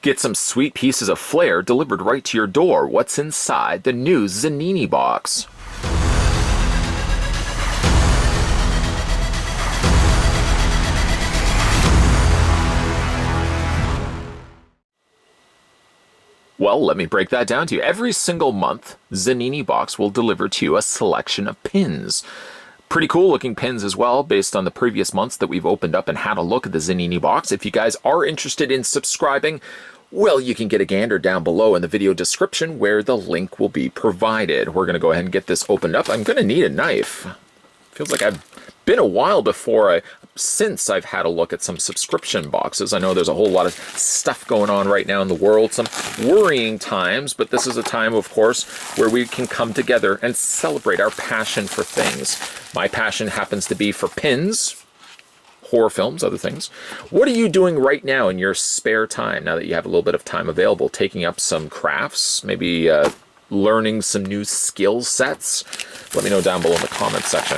Get some sweet pieces of flair delivered right to your door. What's inside the new Zanini box? Well, let me break that down to you. Every single month, Zanini Box will deliver to you a selection of pins. Pretty cool looking pins as well, based on the previous months that we've opened up and had a look at the Zanini Box. If you guys are interested in subscribing, well, you can get a gander down below in the video description where the link will be provided. We're going to go ahead and get this opened up. I'm going to need a knife. Feels like I've been a while since I've had a look at some subscription boxes. I know there's a whole lot of stuff going on right now in the world, some worrying times, but this is a time, of course, where we can come together and celebrate our passion for things. My passion happens to be for pins, horror films, other things. What are you doing right now in your spare time, now that you have a little bit of time available? Taking up some crafts, maybe learning some new skill sets? Let me know down below in the comments section.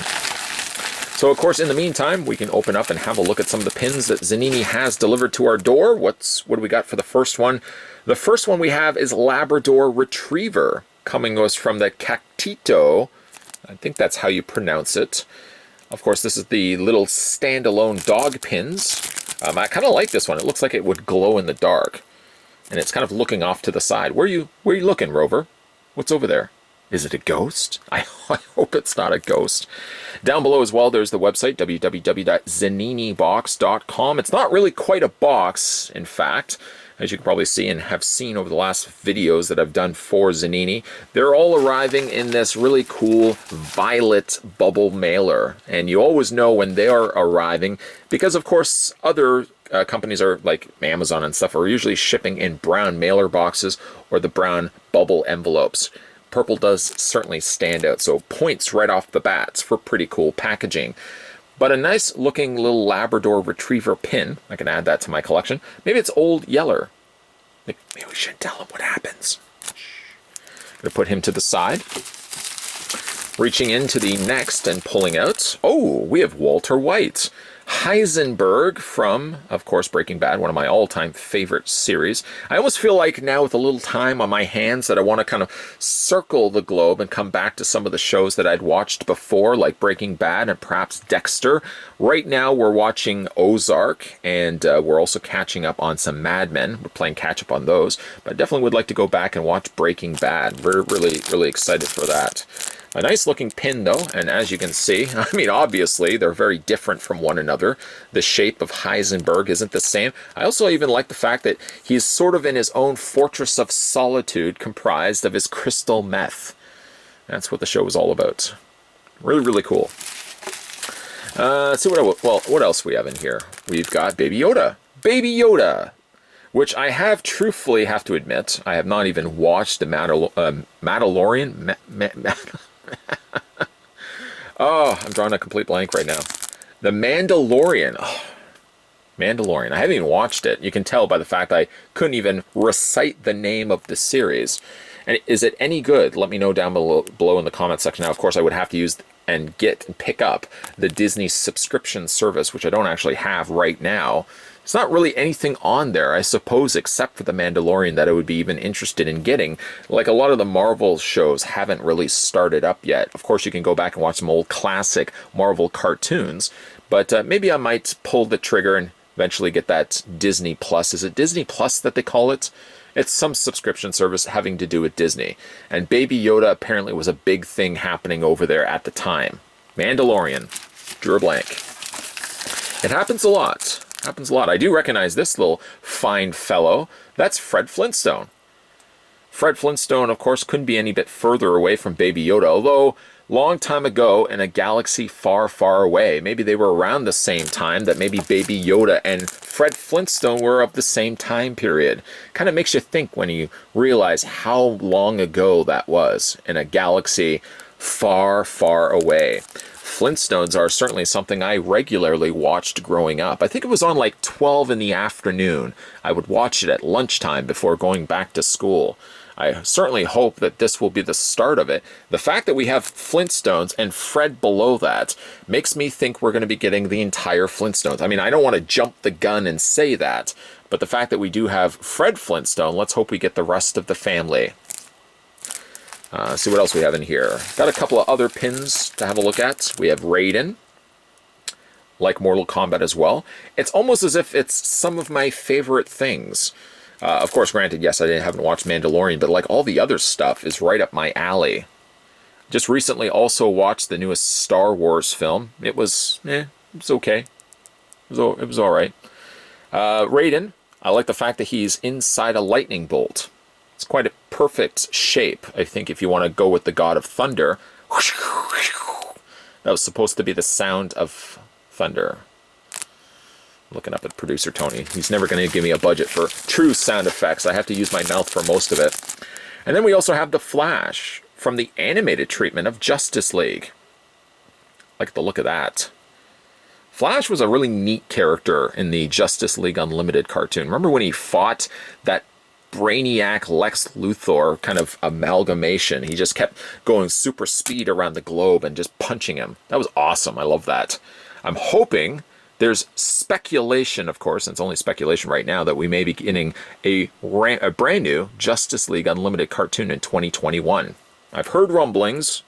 So, of course, in the meantime, we can open up and have a look at some of the pins that Zanini has delivered to our door. What do we got for the first one? The first one we have is Labrador Retriever, coming to us from the Cactito. I think that's how you pronounce it. Of course, this is the little standalone dog pins. I kind of like this one. It looks like it would glow in the dark. And it's kind of looking off to the side. Where are you looking, Rover? What's over there? Is it a ghost? I hope it's not a ghost. Down below as well, there's the website, www.zaninibox.com. It's not really quite a box, in fact, as you can probably see and have seen over the last videos that I've done for Zanini. They're all arriving in this really cool violet bubble mailer. And you always know when they are arriving because, of course, other companies are like Amazon and stuff are usually shipping in brown mailer boxes or the brown bubble envelopes. Purple does certainly stand out, so points right off the bats for pretty cool packaging. But a nice looking little Labrador Retriever pin. I can add that to my collection. Maybe it's Old Yeller. Maybe we should tell him what happens. Gonna put him to the side. Reaching into the next and pulling out. Oh, we have Walter White. Heisenberg from, of course, Breaking Bad, one of my all-time favorite series. I almost feel like now with a little time on my hands that I want to kind of circle the globe and come back to some of the shows that I'd watched before, like Breaking Bad and perhaps Dexter. Right now we're watching Ozark, and we're also catching up on some Mad Men. We're playing catch-up on those, but I definitely would like to go back and watch Breaking Bad. We're really excited for that. A nice looking pin though, and as you can see, I mean obviously they're very different from one another. The shape of Heisenberg isn't the same. I also even like the fact that he's sort of in his own fortress of solitude comprised of his crystal meth. That's what the show was all about. Really cool. Let's see what else we have in here. We've got Baby Yoda. Baby Yoda! Which I have truthfully have to admit, I have not even watched the Mandalorian. Oh, I'm drawing a complete blank right now. The Mandalorian. Oh, Mandalorian. I haven't even watched it. You can tell by the fact I couldn't even recite the name of the series. And is it any good? Let me know down below in the comment section. Now, of course, I would have to use and pick up the Disney subscription service, which I don't actually have right now. There's not really anything on there, I suppose, except for The Mandalorian that I would be even interested in getting. Like a lot of the Marvel shows haven't really started up yet. Of course, you can go back and watch some old classic Marvel cartoons, but maybe I might pull the trigger and eventually get that Disney Plus. Is it Disney Plus that they call it? It's some subscription service having to do with Disney. And Baby Yoda apparently was a big thing happening over there at the time. Mandalorian. Drew a blank. It happens a lot. Happens a lot. I do recognize this little fine fellow. That's Fred Flintstone. Fred Flintstone, of course, couldn't be any bit further away from Baby Yoda, although long time ago in a galaxy far, far away, maybe they were around the same time that maybe Baby Yoda and Fred Flintstone were of the same time period. Kind of makes you think when you realize how long ago that was in a galaxy far, far away. Flintstones are certainly something I regularly watched growing up. I think it was on like 12 in the afternoon. I would watch it at lunchtime before going back to school. I certainly hope that this will be the start of it. The fact that we have Flintstones and Fred below that makes me think we're going to be getting the entire Flintstones. I mean, I don't want to jump the gun and say that, But the fact that we do have Fred Flintstone, let's hope we get the rest of the family. See what else we have in here. Got a couple of other pins to have a look at. We have Raiden, like Mortal Kombat as well. It's almost as if it's some of my favorite things. Of course, granted, yes, I haven't watched Mandalorian, but like all the other stuff is right up my alley. Just recently also watched the newest Star Wars film. It was okay. It was all right. Raiden, I like the fact that he's inside a lightning bolt. It's quite a perfect shape, I think, if you want to go with the God of Thunder. That was supposed to be the sound of thunder. Looking up at producer Tony. He's never going to give me a budget for true sound effects. I have to use my mouth for most of it. And then we also have the Flash from the animated treatment of Justice League. I like the look of that. Flash was a really neat character in the Justice League Unlimited cartoon. Remember when he fought that Brainiac Lex Luthor kind of amalgamation? He just kept going super speed around the globe and just punching him. That was awesome. I love that. I'm hoping, there's speculation, of course, and it's only speculation right now, that we may be getting a brand new Justice League Unlimited cartoon in 2021. I've heard rumblings.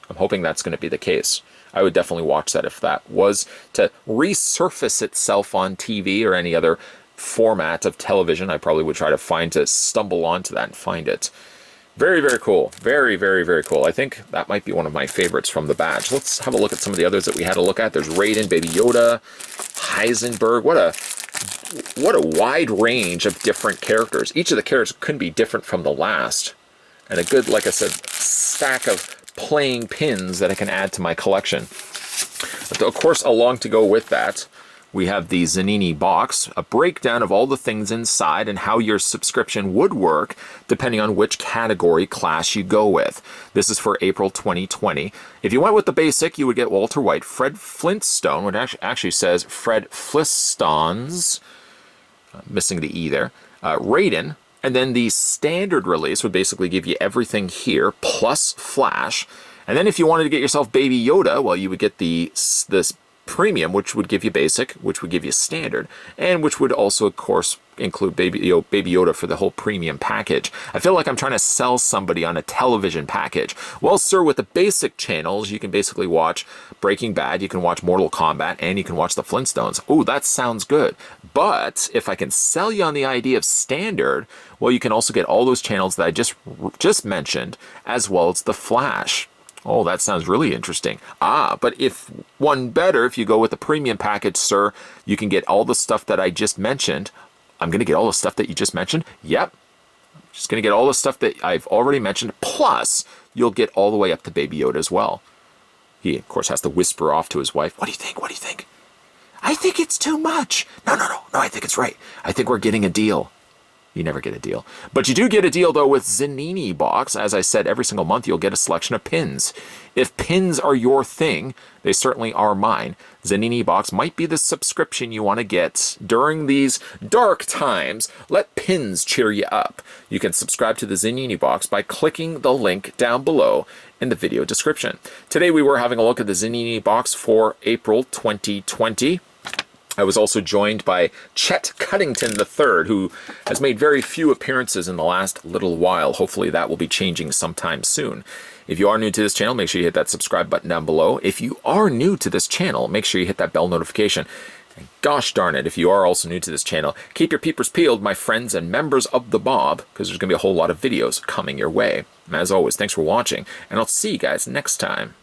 I'm hoping that's going to be the case. I would definitely watch that if that was to resurface itself on TV or any other format of television. I probably would try to stumble onto that and find it. Very, very cool. Very, very, very cool. I think that might be one of my favorites from the batch. Let's have a look at some of the others that we had to look at. There's Raiden, Baby Yoda, Heisenberg. What a wide range of different characters. Each of the characters couldn't be different from the last. And a good, like I said, stack of playing pins that I can add to my collection. But of course, along to go with that, we have the Zanini box, a breakdown of all the things inside and how your subscription would work depending on which category class you go with. This is for April 2020. If you went with the basic, you would get Walter White, Fred Flintstone, which actually says Fred Flintstones, missing the E there, Raiden, and then the standard release would basically give you everything here, plus Flash. And then if you wanted to get yourself Baby Yoda, well, you would get this premium, which would give you basic, which would give you standard, and which would also, of course, include Baby Yoda for the whole premium package. I feel like I'm trying to sell somebody on a television package. Well, sir, with the basic channels, you can basically watch Breaking Bad, you can watch Mortal Kombat, and you can watch the Flintstones. Oh, that sounds good. But if I can sell you on the idea of standard, well, you can also get all those channels that I just mentioned, as well as the Flash. Oh, that sounds really interesting. But if you go with the premium package, sir, you can get all the stuff that I just mentioned. I'm going to get all the stuff that you just mentioned. Yep. I'm just going to get all the stuff that I've already mentioned. Plus, you'll get all the way up to Baby Yoda as well. He, of course, has to whisper off to his wife. What do you think? What do you think? I think it's too much. No, I think it's right. I think we're getting a deal. You never get a deal. But you do get a deal, though, with Zanini Box. As I said, every single month you'll get a selection of pins. If pins are your thing, they certainly are mine. Zanini Box might be the subscription you want to get during these dark times. Let pins cheer you up. You can subscribe to the Zanini Box by clicking the link down below in the video description. Today we were having a look at the Zanini Box for April 2020. I was also joined by Chet Cuddington III, who has made very few appearances in the last little while. Hopefully that will be changing sometime soon. If you are new to this channel, make sure you hit that subscribe button down below. If you are new to this channel, make sure you hit that bell notification. And gosh darn it, if you are also new to this channel, keep your peepers peeled, my friends and members of the Bob, because there's going to be a whole lot of videos coming your way. And as always, thanks for watching, and I'll see you guys next time.